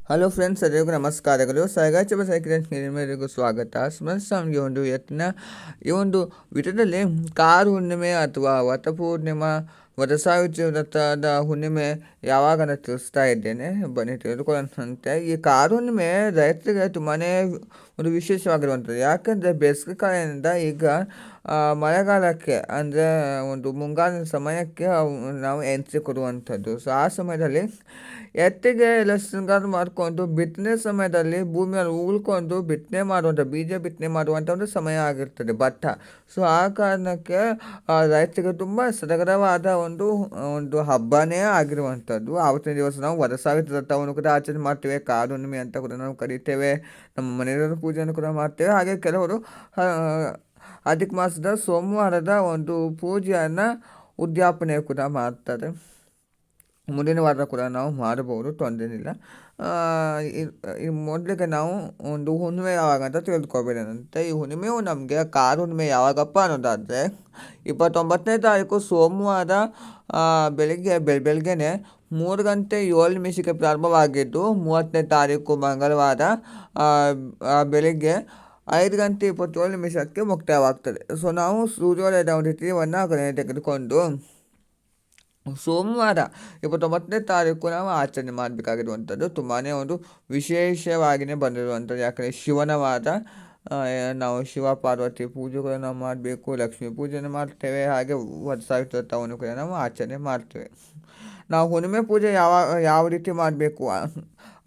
Hello friends, ಎಲ್ಲರಿಗೂ ನಮಸ್ಕಾರಗಳು. ಸಹಗಾಚಬ ಸೈಕ್ರೆಂಟ್ ನಿಮ್ಮೆಲ್ಲರಿಗೂ ಸ್ವಾಗತ. ಸ್ಮರ್ಸ್ ನಮಗೆ ಒಂದು ಈ ಒಂದು ವಿಧದಲ್ಲಿ ಕಾರು ಹುಣ್ಣಿಮೆ ಅಥವಾ ವಟಪೂರ್ಣಿಮಾ ವರಸಾಯುಜ್ಯ ವ್ರತದ ಹುಣ್ಣಿಮೆ ಯಾವಾಗ ನಾನು ತಿಳಿಸ್ತಾ ಇದ್ದೇನೆ, ಬನ್ನಿ ತಿಳಿದುಕೊಳ್ಳುವಂತೆ. ಈ ಕಾರು ಹುಣ್ಣಿಮೆ ರೈತರಿಗೆ ತುಂಬಾ ಒಂದು ವಿಶೇಷವಾಗಿರುವಂಥದ್ದು. ಯಾಕೆಂದರೆ ಬೇಸಿಗೆ ಕಾಲದಿಂದ ಈಗ ಮಳೆಗಾಲಕ್ಕೆ ಅಂದರೆ ಒಂದು ಮುಂಗಾರಿನ ಸಮಯಕ್ಕೆ ನಾವು ಎಂಟ್ರಿ ಕೊಡುವಂಥದ್ದು. ಸೊ ಆ ಸಮಯದಲ್ಲಿ ಎತ್ತಿಗೆ ಎಲ್ಲ ಶೃಂಗಾರ ಮಾಡಿಕೊಂಡು ಬಿತ್ತನೆ ಸಮಯದಲ್ಲಿ ಭೂಮಿಯಲ್ಲಿ ಉಳ್ಕೊಂಡು ಬಿತ್ತನೆ ಮಾಡುವಂಥ ಬೀಜ ಬಿತ್ತನೆ ಮಾಡುವಂಥ ಒಂದು ಸಮಯ ಆಗಿರ್ತದೆ ಭತ್ತ. ಸೊ ಆ ಕಾರಣಕ್ಕೆ ರೈತರಿಗೆ ತುಂಬ ಸಡಗರವಾದ ಒಂದು ಒಂದು ಹಬ್ಬನೇ ಆಗಿರುವಂಥದ್ದು. ಆವತ್ತಿನ ದಿವಸ ನಾವು ವರಸಾವಿತ್ರ ವ್ರತವನ್ನು ಕೂಡ ಆಚರಣೆ ಮಾಡ್ತೇವೆ, ಕಾರು ಹುಣ್ಣಿಮೆ ಅಂತ ಕೂಡ ನಾವು ಕರಿತೇವೆ. ನಮ್ಮ ಮನೆಯವರ ಪೂಜೆಯನ್ನು ಕೂಡ ಮಾಡ್ತೇವೆ. ಹಾಗೆ ಕೆಲವರು ಅಧಿಕ ಮಾಸದ ಸೋಮವಾರದ ಒಂದು ಪೂಜೆಯನ್ನು ಉದ್ಯಾಪನೆ ಕೂಡ ಮಾಡ್ತಾರೆ. ಮುಂದಿನ ವಾರ ಕೂಡ ನಾವು ಮಾಡಬಹುದು, ತೊಂದರೆಯಿಲ್ಲ. ಈ ಮೊದಲಿಗೆ ನಾವು ಒಂದು ಹುಣ್ಣಿಮೆ ಯಾವಾಗ ಅಂತ ತಿಳ್ಕೊಬೇಕಂತೆ. ಈ ಹುಣ್ಣಿಮೆಯು ನಮಗೆ ಕಾರು ಹುಣ್ಣಿಮೆ ಯಾವಾಗಪ್ಪ ಅನ್ನೋದಾದರೆ 29ನೇ ತಾರೀಕು ಸೋಮವಾರ ಬೆಳಿಗ್ಗೆ ಬೆಳಗ್ಗೆನೆ 3:07 ಪ್ರಾರಂಭವಾಗಿದ್ದು 30ನೇ ತಾರೀಕು ಮಂಗಳವಾರ ಬೆಳಿಗ್ಗೆ 5:27 ಮುಕ್ತಾಯವಾಗ್ತದೆ. ಸೊ ನಾವು ಸೂರ್ಯೋದಯದ ಒಂದು ತಿಥಿಯನ್ನು ತೆಗೆದುಕೊಂಡು ಸೋಮವಾರ 29ನೇ ತಾರೀಕು ನಾವು ಆಚರಣೆ ಮಾಡಬೇಕಾಗಿರುವಂಥದ್ದು. ತುಂಬಾ ಒಂದು ವಿಶೇಷವಾಗಿಯೇ ಬಂದಿರುವಂಥದ್ದು. ಯಾಕಂದರೆ ಶಿವನ ವಾರ, ನಾವು ಶಿವ ಪಾರ್ವತಿ ಪೂಜೆಗಳನ್ನು ನಾವು ಮಾಡಬೇಕು, ಲಕ್ಷ್ಮೀ ಪೂಜೆಯನ್ನು ಮಾಡ್ತೇವೆ, ಹಾಗೆ ವರಸಾವಿತ್ರ ವ್ರತವನ್ನು ಕೂಡ ನಾವು ಆಚರಣೆ ಮಾಡ್ತೇವೆ. ನಾವು ಹುಣ್ಣಿಮೆ ಪೂಜೆ ಯಾವ ರೀತಿ ಮಾಡಬೇಕು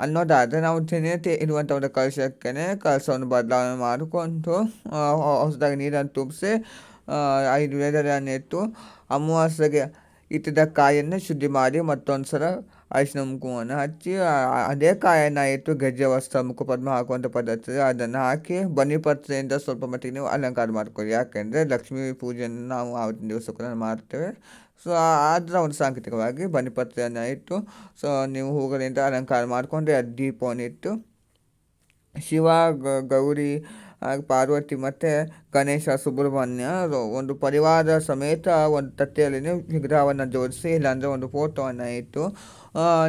ಅನ್ನೋದಾದರೆ, ನಾವು ದಿನನಿತ್ಯ ಇರುವಂಥ ಒಂದು ಕಲಶವನ್ನು ಬದಲಾವಣೆ ಮಾಡಿಕೊಂಡು ಹೊಸದಾಗಿ ನೀರನ್ನು ತುಂಬಿಸಿ 5 ವೇದನೆಯನ್ನು ಇಟ್ಟು ಅಮಾವಾಸ್ಯೆಗೆ ಇಟ್ಟಿದ್ದ ಕಾಯನ್ನು ಶುದ್ಧಿ ಮಾಡಿ ಮತ್ತೊಂದು ಸಲ ಅರಿಶಿನ ಕುಂಕುಮವನ್ನು ಹಚ್ಚಿ ಅದೇ ಕಾಯನ್ನು ಇಟ್ಟು ಗೆಜ್ಜೆ ವಸ್ತ್ರ ಮುಖಪದ್ಮ ಹಾಕುವಂಥ ಪದ್ಧತಿ, ಅದನ್ನು ಹಾಕಿ ಬನ್ನಿಪತ್ರೆಯಿಂದ ಸ್ವಲ್ಪ ಮಟ್ಟಿಗೆ ನೀವು ಅಲಂಕಾರ ಮಾಡ್ಕೊಳ್ಳಿ. ಯಾಕೆಂದರೆ ಲಕ್ಷ್ಮೀ ಪೂಜೆಯನ್ನು ನಾವು ಆವತ್ತಿನ ದಿವಸ ಕೂಡ ಮಾಡ್ತೇವೆ. ಸೊ ಅದರ ಒಂದು ಸಾಂಕೇತಿಕವಾಗಿ ಬನ್ನಿಪತ್ರೆಯನ್ನು ಇಟ್ಟು ಸೊ ನೀವು ಹೂಗಳಿಂದ ಅಲಂಕಾರ ಮಾಡಿಕೊಂಡ್ರೆ ದೀಪವನ್ನು ಇಟ್ಟು ಶಿವ, ಗೌರಿ, ಪಾರ್ವತಿ ಮತ್ತು ಗಣೇಶ, ಸುಬ್ರಹ್ಮಣ್ಯ ಒಂದು ಪರಿವಾರ ಸಮೇತ ಒಂದು ತಟ್ಟೆಯಲ್ಲಿ ನೀವು ವಿಗ್ರಹವನ್ನು ಜೋಡಿಸಿ, ಇಲ್ಲಾಂದರೆ ಒಂದು ಫೋಟೋವನ್ನು ಇಟ್ಟು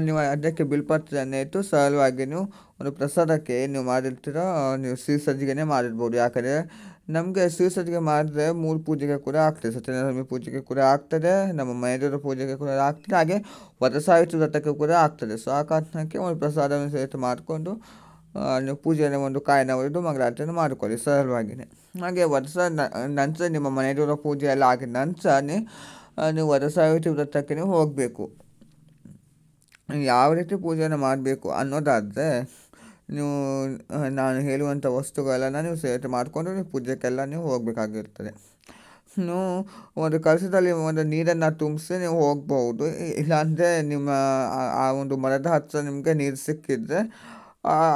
ನೀವು ಅದಕ್ಕೆ ಬಿಲ್ಪತ್ರೆಯನ್ನು ಇಟ್ಟು ಸರಳವಾಗಿ ನೀವು ಒಂದು ಪ್ರಸಾದಕ್ಕೆ ನೀವು ಮಾಡಿರ್ತೀರ, ನೀವು ಸಿಹಿ ಸಜ್ಜಿಗೆನೇ ಮಾಡಿರ್ಬೋದು. ಯಾಕಂದರೆ ನಮಗೆ ಸಿಹಿ ಸಜ್ಜಿಗೆ ಮಾಡಿದ್ರೆ 3 ಪೂಜೆಗೆ ಕೂಡ ಆಗ್ತದೆ. ಸತ್ಯನಾರಾಯಣ ಪೂಜೆಗೆ ಕೂಡ ಆಗ್ತದೆ, ನಮ್ಮ ಮನೆದೇವರ ಪೂಜೆಗೆ ಕೂಡ ಆಗ್ತದೆ, ಹಾಗೆ ವರಸಾವಿತ್ರ ವ್ರತಕ್ಕೆ ಕೂಡ ಆಗ್ತದೆ. ಸೊ ಆ ಕಾರಣಕ್ಕೆ ಒಂದು ಪ್ರಸಾದವನ್ನು ಸಹಿತ ಮಾಡಿಕೊಂಡು ನೀವು ಪೂಜೆಯನ್ನು ಒಂದು ಕಾಯಿನ ಒಡೆದು ಮಂಗಳಾರತಿಯನ್ನು ಮಾಡಿಕೊಳ್ಳಿ ಸರಳವಾಗಿಯೇ. ಹಾಗೆ ನಂತರ ನಿಮ್ಮ ಮನೆಯಲ್ಲಿರೋ ಪೂಜೆ ಎಲ್ಲ ಆಗಿದ ನಂತರ ನೀವು ವರಸಾವಿತ್ರಿ ವ್ರತಕ್ಕೆ ನೀವು ಹೋಗಬೇಕು. ಯಾವ ರೀತಿ ಪೂಜೆಯನ್ನು ಮಾಡಬೇಕು ಅನ್ನೋದಾದರೆ, ನೀವು ನಾನು ಹೇಳುವಂಥ ವಸ್ತುಗಳನ್ನು ನೀವು ಸೇರಿಸಿ ಮಾಡಿಕೊಂಡು ನೀವು ಪೂಜೆಗೆಲ್ಲ ನೀವು ಹೋಗಬೇಕಾಗಿರ್ತದೆ. ನೀವು ಒಂದು ಕಲಶದಲ್ಲಿ ಒಂದು ನೀರನ್ನು ತುಂಬಿಸಿ ನೀವು ಹೋಗ್ಬೋದು. ಇಲ್ಲಾಂದರೆ ನಿಮ್ಮ ಆ ಒಂದು ಮರದ ಹತ್ತಿರ ನಿಮಗೆ ನೀರು ಸಿಕ್ಕಿದರೆ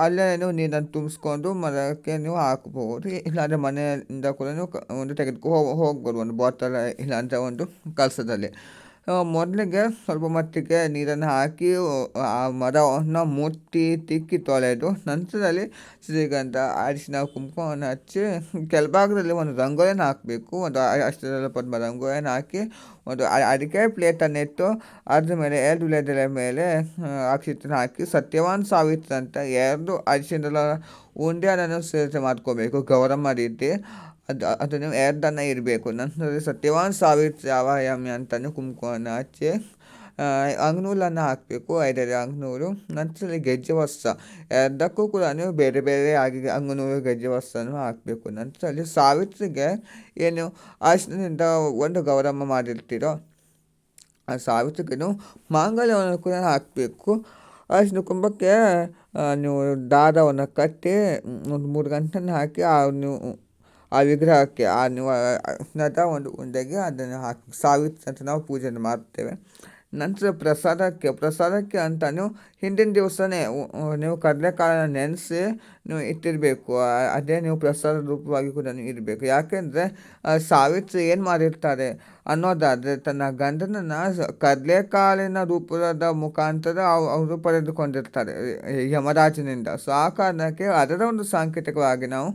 ಅಲ್ಲೇ ನೀವು ನೀರನ್ನು ತುಂಬಿಸ್ಕೊಂಡು ಮರಕ್ಕೆ ನೀವು ಹಾಕ್ಬೋದು. ಇಲ್ಲಾಂದರೆ ಮನೆಯಿಂದ ಕೂಡ ನೀವು ಒಂದು ಹೋಗ್ಬೋದು ಒಂದು ಬಾಟಲ್, ಇಲ್ಲಾಂದರೆ ಒಂದು ಕಲಸದಲ್ಲಿ. ಮೊದಲಿಗೆ ಸ್ವಲ್ಪ ಮಟ್ಟಿಗೆ ನೀರನ್ನು ಹಾಕಿ ಆ ಮರವನ್ನು ತಿಕ್ಕಿ ತೊಳೆದು ನಂತರದಲ್ಲಿ ಶ್ರೀಗಂಧ, ಅರಿಶಿನ, ಕುಂಕುಮವನ್ನು ಹಚ್ಚಿ ಕೆಳಭಾಗದಲ್ಲಿ ಒಂದು ರಂಗೋಲಿಯನ್ನು ಹಾಕಬೇಕು. ಒಂದು ಅಷ್ಟರ ಪದ್ಮ ರಂಗೋಲಿಯನ್ನು ಹಾಕಿ ಒಂದು ಅಡಿಕೆ ಪ್ಲೇಟನ್ನು ಇಟ್ಟು ಅದ್ರ ಮೇಲೆ 2 ವಿಳೆದೆಲೆ ಮೇಲೆ ಅಕ್ಷತೆಯನ್ನು ಹಾಕಿ ಸತ್ಯವಾನ್ ಸಾವಿತ್ರ ಅಂತ 2 ಅರಿಶಿಣದ ಉಂಡೆಯನ್ನು ಸೇರಿಸಿ ಮಾಡ್ಕೋಬೇಕು ಗೌರಮ್ಮ ರೀತಿ. ಅದು ನೀವು 2 ಇರಬೇಕು. ನಂತರ ಸತ್ಯವಾನ್ ಸಾವಿತ್ರ ಯಾವಾಯಾಮಿ ಅಂತಲೂ ಕುಂಕುಮವನ್ನು ಹಚ್ಚಿ ಅಂಗನೂಲನ್ನು ಹಾಕಬೇಕು, 5 ಅಂಗನೂರು. ನಂತರ ಗೆಜ್ಜೆ ವಸ್ತ್ರ 2ಕ್ಕೂ ಕೂಡ ನೀವು ಬೇರೆ ಬೇರೆ ಆಗಿ ಅಂಗನೂರು ಗೆಜ್ಜೆ ವಸ್ತ್ರನೂ ಹಾಕಬೇಕು. ನಂತರದಲ್ಲಿ ಸಾವಿತ್ರಿಗೆ ಏನು ಅರಿಶಿನದಿಂದ ಒಂದು ಗೌರಮ್ಮ ಮಾಡಿರ್ತೀರೋ ಆ ಸಾವಿತ್ರಿಗೆ ನೀವು ಮಾಂಗಲ್ಯವನ್ನು ಕೂಡ ಹಾಕಬೇಕು. ಅರಿಶಿನ ಕುಂಭಕ್ಕೆ ನೀವು ದಾರವನ್ನು ಕಟ್ಟಿ ಒಂದು 3 ಗಂಟನ್ನು ಹಾಕಿ ನೀವು ಆ ವಿಗ್ರಹಕ್ಕೆ ನೀವು ಒಂದು ಉಂಡೆಗೆ ಅದನ್ನು ಹಾಕಿ ಸಾವಿತ್ರ ಅಂತ ನಾವು ಪೂಜೆಯನ್ನು ಮಾಡ್ತೇವೆ. ನಂತರ ಪ್ರಸಾದಕ್ಕೆ ಅಂತ ನೀವು ಹಿಂದಿನ ದಿವಸನೇ ನೀವು ಕಡಲೆಕಾಳನ್ನು ನೆನೆಸಿ ನೀವು ಇಟ್ಟಿರಬೇಕು. ಅದೇ ನೀವು ಪ್ರಸಾದ ರೂಪವಾಗಿ ಕೂಡ ನೀವು ಇರಬೇಕು. ಯಾಕೆಂದರೆ ಸಾವಿತ್ರಿ ಏನು ಮಾಡಿರ್ತಾರೆ ಅನ್ನೋದಾದರೆ, ತನ್ನ ಗಂಡನನ್ನು ಕಡಲೆಕಾಳಿನ ರೂಪದ ಮುಖಾಂತರ ಅವರು ಪಡೆದುಕೊಂಡಿರ್ತಾರೆ ಯಮರಾಜನಿಂದ. ಸೊ ಆ ಕಾರಣಕ್ಕೆ ಅದರ ಒಂದು ಸಾಂಕೇತಿಕವಾಗಿ ನಾವು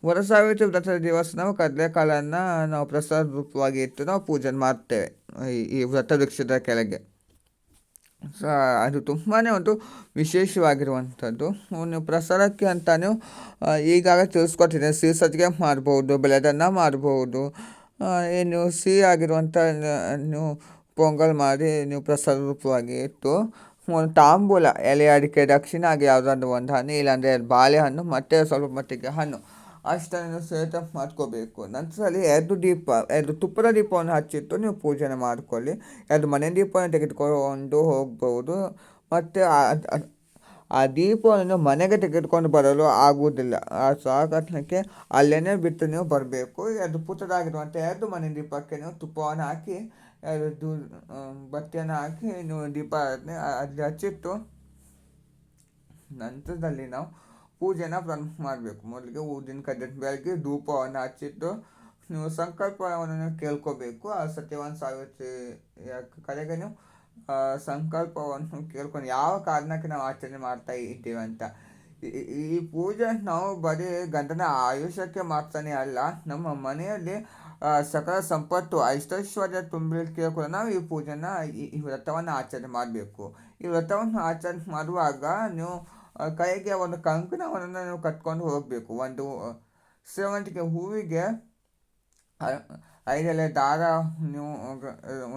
ವರಸಾವಿತ್ರಿ ವ್ರತದ ದಿವಸ ನಾವು ಕಡಲೆಕಾಳನ್ನು ನಾವು ಪ್ರಸಾದ ರೂಪವಾಗಿ ಇಟ್ಟು ನಾವು ಪೂಜೆ ಮಾಡ್ತೇವೆ ಈ ವ್ರತ ವೃಕ್ಷದ ಕೆಳಗೆ. ಸೊ ಅದು ತುಂಬಾ ಒಂದು ವಿಶೇಷವಾಗಿರುವಂಥದ್ದು. ನೀವು ಪ್ರಸಾದಕ್ಕೆ ಅಂತ ನೀವು ಈಗಾಗಲೇ ತಿಳಿಸ್ಕೊಟ್ಟಿದ್ದೆ, ಸಿಹಿ ಸಜ್ಜಿಗೆ ಮಾಡ್ಬೋದು, ಬೆಳೆದನ್ನ ಮಾಡ್ಬೋದು, ಏನು ಸಿಹಿ ಆಗಿರುವಂಥ ನೀವು ಪೊಂಗಲ್ ಮಾಡಿ ನೀವು ಪ್ರಸಾದ ರೂಪವಾಗಿ ಇಟ್ಟು ಒಂದು ತಾಂಬೂಲ ಎಲೆ ಅಡಿಕೆ ದಕ್ಷಿಣ ಆಗಿ ಯಾವುದಾದ್ರು ಒಂದು ಹಣ್ಣು, ಇಲ್ಲಾಂದರೆ ಬಾಳೆಹಣ್ಣು ಮತ್ತು ಸ್ವಲ್ಪ ಮಟ್ಟಿಗೆ ಹಣ್ಣು ಅಷ್ಟನ್ನು ಸಹಿತ ಮಾಡ್ಕೋಬೇಕು. ನಂತರದಲ್ಲಿ 2 ದೀಪ, 2 ತುಪ್ಪದ ದೀಪವನ್ನು ಹಚ್ಚಿಟ್ಟು ನೀವು ಪೂಜೆನ ಮಾಡಿಕೊಳ್ಳಿ. 2 ಮನೆ ದೀಪವನ್ನು ತೆಗೆದುಕೊಂಡು ಹೋಗ್ಬೋದು. ಮತ್ತು ಆ ದೀಪವನ್ನು ಮನೆಗೆ ತೆಗೆದುಕೊಂಡು ಬರಲು ಆಗುವುದಿಲ್ಲ. ಆ ಕಾರಣಕ್ಕೆ ಅಲ್ಲೇ ಬಿಟ್ಟು ನೀವು ಬರಬೇಕು. 2 ಪುಟ್ಟದಾಗಿರುವಂಥ 2 ಮನೆ ದೀಪಕ್ಕೆ ನೀವು ತುಪ್ಪವನ್ನು ಹಾಕಿ, 2 ಬತ್ತಿಯನ್ನು ಹಾಕಿ ನೀವು ದೀಪ ಅಲ್ಲಿ ಹಚ್ಚಿಟ್ಟು ನಂತರದಲ್ಲಿ ನಾವು ಪೂಜೆನ ಪ್ರಾರಂಭ ಮಾಡಬೇಕು. ಮೊದಲಿಗೆ ಊದಿನ ಕಡ್ಡಿ ಬೆಳಗ್ಗೆ ಧೂಪವನ್ನು ಹಚ್ಚಿಟ್ಟು ನೀವು ಸಂಕಲ್ಪವನ್ನು ನೀವು ಕೇಳ್ಕೋಬೇಕು. ಆ ಸತ್ಯವಾನ್ ಸಾವಿತ್ರಿ ಕಡೆಗೆ ನೀವು ಸಂಕಲ್ಪವನ್ನು ಕೇಳ್ಕೊಂಡು ಯಾವ ಕಾರಣಕ್ಕೆ ನಾವು ಆಚರಣೆ ಮಾಡ್ತಾ ಇದ್ದೇವೆ ಅಂತ. ಈ ಪೂಜೆ ನಾವು ಬರೀ ಗಂಡನ ಆಯುಷ್ಯಕ್ಕೆ ಮಾಡ್ತಾನೆ ಅಲ್ಲ, ನಮ್ಮ ಮನೆಯಲ್ಲಿ ಸಕಲ ಸಂಪತ್ತು ಐಶ್ವರ್ಯ ತುಂಬಲಿಕ್ಕೆ ಕೂಡ ನಾವು ಈ ಪೂಜೆನ ಈ ವ್ರತವನ್ನು ಆಚರಣೆ ಮಾಡಬೇಕು. ಈ ವ್ರತವನ್ನು ಆಚರಣೆ ಮಾಡುವಾಗ ನೀವು ಕೈಗೆ ಒಂದು ಕಂಕಣವನ್ನು ನೀವು ಕಟ್ಕೊಂಡು ಹೋಗಬೇಕು. ಒಂದು ಸೇವಂತಿಗೆ ಹೂವಿಗೆ 5 ಎಲೆ ದಾರ ನೀವು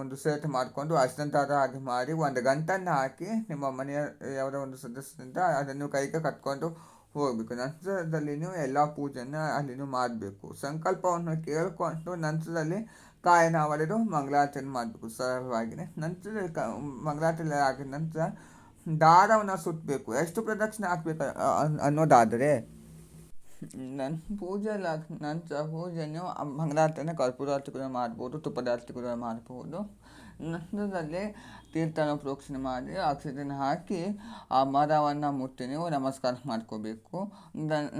ಒಂದು ಸೇಟ್ ಮಾಡಿಕೊಂಡು ಅರ್ಶಿನ ದಾರ ಹಾಗೆ ಮಾಡಿ ಒಂದು ಗಂಟನ್ನು ಹಾಕಿ ನಿಮ್ಮ ಮನೆಯ ಯಾವುದೋ ಒಂದು ಸದಸ್ಯರಿಂದ ಅದನ್ನು ಕೈಗೆ ಕಟ್ಕೊಂಡು ಹೋಗಬೇಕು. ನಂತರದಲ್ಲಿ ನೀವು ಎಲ್ಲ ಪೂಜೆಯನ್ನು ಅಲ್ಲಿ ನೀವು ಮಾಡಬೇಕು. ಸಂಕಲ್ಪವನ್ನು ಕೇಳಿಕೊಂಡು ನಂತರದಲ್ಲಿ ಕಾಯಿನ ಹೊಡೆದು ಮಂಗಳಾಚರಣೆ ಮಾಡಬೇಕು ಸರಳವಾಗಿಯೇ. ನಂತರ ಮಂಗಳಾಚರಣೆ ಆಗಿದ ನಂತರ ದಾರವನ್ನು ಸುತ್ತಬೇಕು. ಎಷ್ಟು ಪ್ರದಕ್ಷಿಣೆ ಹಾಕಬೇಕು ಅನ್ನೋದಾದರೆ, ನನ್ನ ಪೂಜೆಲ್ಲ ನಂತರ ಪೂಜೆ ನೀವು ಮಂಗಳಾರತಿನ ಕರ್ಪೂರಾರತಿ ಕೂಡ ಮಾಡ್ಬೋದು, ತುಪ್ಪದಾರತಿ ಕೂಡ ಮಾಡ್ಬೋದು. ನಂತರದಲ್ಲಿ ತೀರ್ಥನ ಪ್ರೋಕ್ಷಣೆ ಮಾಡಿ ಅಕ್ಷತೆಯನ್ನು ಹಾಕಿ ಆ ಮರವನ್ನು ಮುಟ್ಟಿ ನೀವು ನಮಸ್ಕಾರ ಮಾಡ್ಕೋಬೇಕು.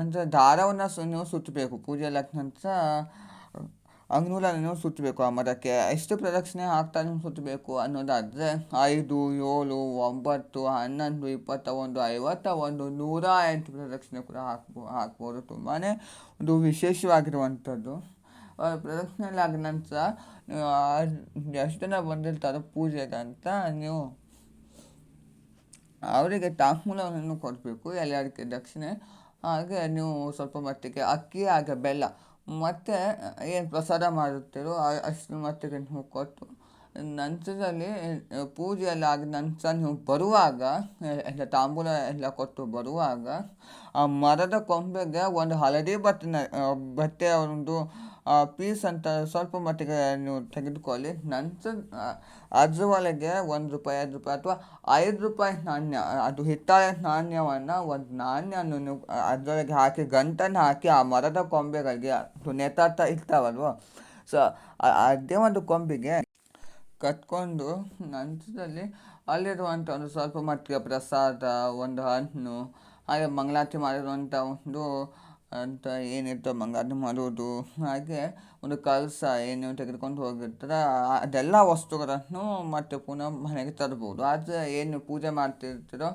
ನಂತರ ದಾರವನ್ನು ನೀವು ಸುತ್ತಬೇಕು. ಪೂಜೆ ಎಲ್ಲ ನಂತರ ಅಂಗುಲನ್ನು ನೀವು ಸುತ್ತಬೇಕು. ಆ ಮರಕ್ಕೆ ಎಷ್ಟು ಪ್ರದಕ್ಷಿಣೆ ಹಾಕ್ತಾ ನೀವು ಸುತ್ತಬೇಕು ಅನ್ನೋದಾದರೆ 5, 7, 9, 11, 21, 51, 108 ಪ್ರದಕ್ಷಿಣೆ ಕೂಡ ಹಾಕ್ಬೋದು. ತುಂಬಾ ಒಂದು ವಿಶೇಷವಾಗಿರುವಂಥದ್ದು. ಪ್ರದಕ್ಷಿಣೆ ಎಲ್ಲ ಆದ ನಂತರ ಎಷ್ಟು ಜನ ಬಂದಿರ್ತಾರೋ ಪೂಜೆಗೆ ಅಂತ ನೀವು ಅವರಿಗೆ ತಾಂಬೂಲವನ್ನು ಕೊಡಬೇಕು, ಎಲ್ಲರಿಗೆ ದಕ್ಷಿಣೆ. ಹಾಗೆ ನೀವು ಸ್ವಲ್ಪ ಮಟ್ಟಿಗೆ ಅಕ್ಕಿ ಹಾಗೆ ಬೆಲ್ಲ ಮತ್ತು ಏನು ಪ್ರಸಾದ ಮಾಡುತ್ತೀರೋ ಅಷ್ಟರ ಮಟ್ಟಿಗೆ ನೀವು ಕೊಟ್ಟು ನಂತರದಲ್ಲಿ ಪೂಜೆ ಎಲ್ಲ ಆಗಿದ ನಂತರ ನೀವು ಬರುವಾಗ ಎಲ್ಲ ತಾಂಬೂಲ ಎಲ್ಲ ಕೊಟ್ಟು ಬರುವಾಗ ಆ ಮರದ ಕೊಂಬೆಗೆ ಒಂದು ಹಳದಿ ಬಟ್ಟೆಯ ಒಂದು ಪೀಸ್ ಅಂತ ಸ್ವಲ್ಪ ಮಟ್ಟಿಗೆ ನೀವು ತೆಗೆದುಕೊಳ್ಳಿ. ನಂತರ ಅದರ ಒಳಗೆ ₹1, ₹5 ಅಥವಾ ₹5 ನಾಣ್ಯ, ಅದು ಹಿತ್ತಾಳೆ ನಾಣ್ಯವನ್ನು, ಒಂದು ನಾಣ್ಯವನ್ನು ನೀವು ಅದರೊಳಗೆ ಹಾಕಿ ಗಂಟನ್ನು ಹಾಕಿ ಆ ಮರದ ಕೊಂಬೆಗಳಿಗೆ ನೆತಾಡ್ತಾ ಇರ್ತಾವಲ್ವ, ಸೊ ಅದೇ ಒಂದು ಕೊಂಬಿಗೆ ಕಟ್ಕೊಂಡು ನಂತರದಲ್ಲಿ ಅಲ್ಲಿರುವಂಥ ಒಂದು ಸ್ವಲ್ಪ ಮಟ್ಟಿಗೆ ಪ್ರಸಾದ, ಒಂದು ಹಣ್ಣು, ಹಾಗೆ ಮಂಗಳಾರತಿ ಮಾಡಿರುವಂಥ ಒಂದು ಅಂತ ಏನಿರ್ತೋ ಮಂಗಳಾರತಿ ಮಾಡೋದು, ಹಾಗೆ ಒಂದು ಕಳಸ ಏನು ತೆಗೆದುಕೊಂಡು ಹೋಗಿರ್ತಾರೆ ಅದೆಲ್ಲ ವಸ್ತುಗಳನ್ನು ಮತ್ತೆ ಪುನಃ ಮನೆಗೆ ತರ್ಬೋದು. ಆದರೆ ಏನು ಪೂಜೆ ಮಾಡ್ತಿರ್ತೀರೋ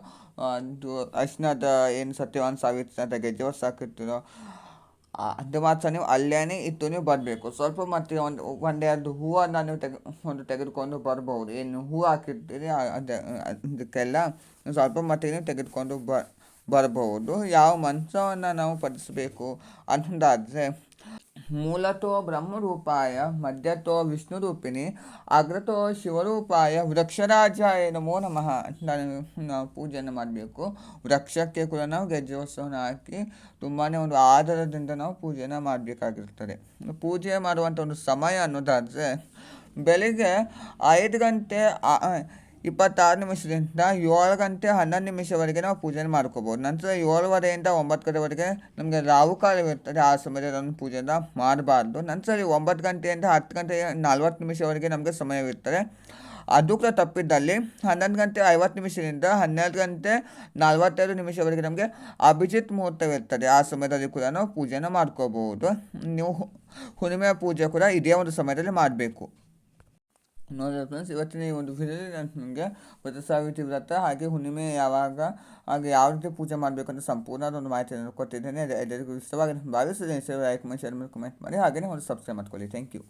ಅದು ಅರಿಶಿಣದ ಏನು ಸತ್ಯವಾನ್ ಸಾವಿತ್ರಿ ಅಂತ ಗೆಜ್ಜೆ ಹಾಕಿರ್ತೀರೋ ಅದು ಮಾತ್ರ ನೀವು ಅಲ್ಲೇ ಇಟ್ಟು ನೀವು ಬರಬೇಕು. ಸ್ವಲ್ಪ ಮಟ್ಟಿಗೆ ಒಂದೆರಡು ಹೂವನ್ನು ನೀವು ತೆಗೆದುಕೊಂಡು ಬರ್ಬೋದು. ಏನು ಹೂವು ಹಾಕಿರ್ತೀರಿ ಅದಕ್ಕೆಲ್ಲ ಸ್ವಲ್ಪ ಮಟ್ಟಿಗೆ ನೀವು ತೆಗೆದುಕೊಂಡು ಬರಬಹುದು. ಯಾವ ಮಂತ್ರವನ್ನು ನಾವು ಪಠಿಸಬೇಕು ಅನ್ನೋದಾದರೆ, ಮೂಲತೋ ಬ್ರಹ್ಮರೂಪಾಯ ಮಧ್ಯತೋ ವಿಷ್ಣುರೂಪಿಣಿ ಅಗ್ರತೋ ಶಿವರೂಪಾಯ ವೃಕ್ಷರಾಜಾಯ ನಮೋ ನಮಃ ಅಂತ ನಾವು ಪೂಜೆಯನ್ನು ಮಾಡಬೇಕು. ವೃಕ್ಷಕ್ಕೆ ಕೂಡ ನಾವು ಗೆಜ್ಜೆ ವಸ್ತುವನ್ನು ಹಾಕಿ ತುಂಬಾ ಒಂದು ಆಧಾರದಿಂದ ನಾವು ಪೂಜೆಯನ್ನು ಮಾಡಬೇಕಾಗಿರ್ತದೆ. ಪೂಜೆ ಮಾಡುವಂಥ ಒಂದು ಸಮಯ ಅನ್ನೋದಾದರೆ ಬೆಳಿಗ್ಗೆ 5:26 7:11 ನಾವು ಪೂಜೆ ಮಾಡ್ಕೋಬೋದು. ನಂತರ 7:30 9 ನಮಗೆ ರಾಹುಕಾಲವಿರ್ತದೆ. ಆ ಸಮಯದಲ್ಲಿ ನಾವು ಪೂಜೆನ ಮಾಡಬಾರ್ದು. ನಂತರ 9 10:40 ನಮಗೆ ಸಮಯವಿರ್ತದೆ. ಅದು ಕೂಡ ತಪ್ಪಿದ್ದಲ್ಲಿ 11:50 12:45 ನಮಗೆ ಅಭಿಜಿತ್ ಮುಹೂರ್ತವಿರ್ತದೆ. ಆ ಸಮಯದಲ್ಲಿ ಕೂಡ ನಾವು ಪೂಜೆನ ಮಾಡ್ಕೋಬಹುದು. ನೀವು ಹುಣ್ಣಿಮೆಯ ಪೂಜೆ ಕೂಡ ಇದೇ ಒಂದು ಸಮಯದಲ್ಲಿ ಮಾಡಬೇಕು. ನೋಡಿದ್ರೆ ಫ್ರೆಂಡ್ಸ್, ಇವತ್ತಿನ ಈ ಒಂದು ವಿಡಿಯೋದಲ್ಲಿ ನಾನು ನಿಮಗೆ ಸಾವಿತ್ರಿ ವ್ರತ ಹಾಗೆ ಹುಣ್ಣಿಮೆ ಯಾವಾಗ ಹಾಗೆ ಯಾವ ರೀತಿ ಪೂಜೆ ಮಾಡಬೇಕು ಅಂತ ಸಂಪೂರ್ಣವಾದ ಒಂದು ಮಾಹಿತಿಯನ್ನು ಕೊಟ್ಟಿದ್ದೇನೆ. ಎಲ್ಲರಿಗೂ ಇಷ್ಟವಾಗಿ ಭಾವಿಸಿದ್ದೇನೆ. ಲೈಕ್ ಮಾಡಿ, ಶೇರ್ ಮಾಡಿ, ಕಮೆಂಟ್ ಮಾಡಿ, ಹಾಗೆಯೇ ಒಂದು ಸಬ್ಸ್ಕ್ರೈಬ್ ಮಾಡ್ಕೊಳ್ಳಿ. Thank you.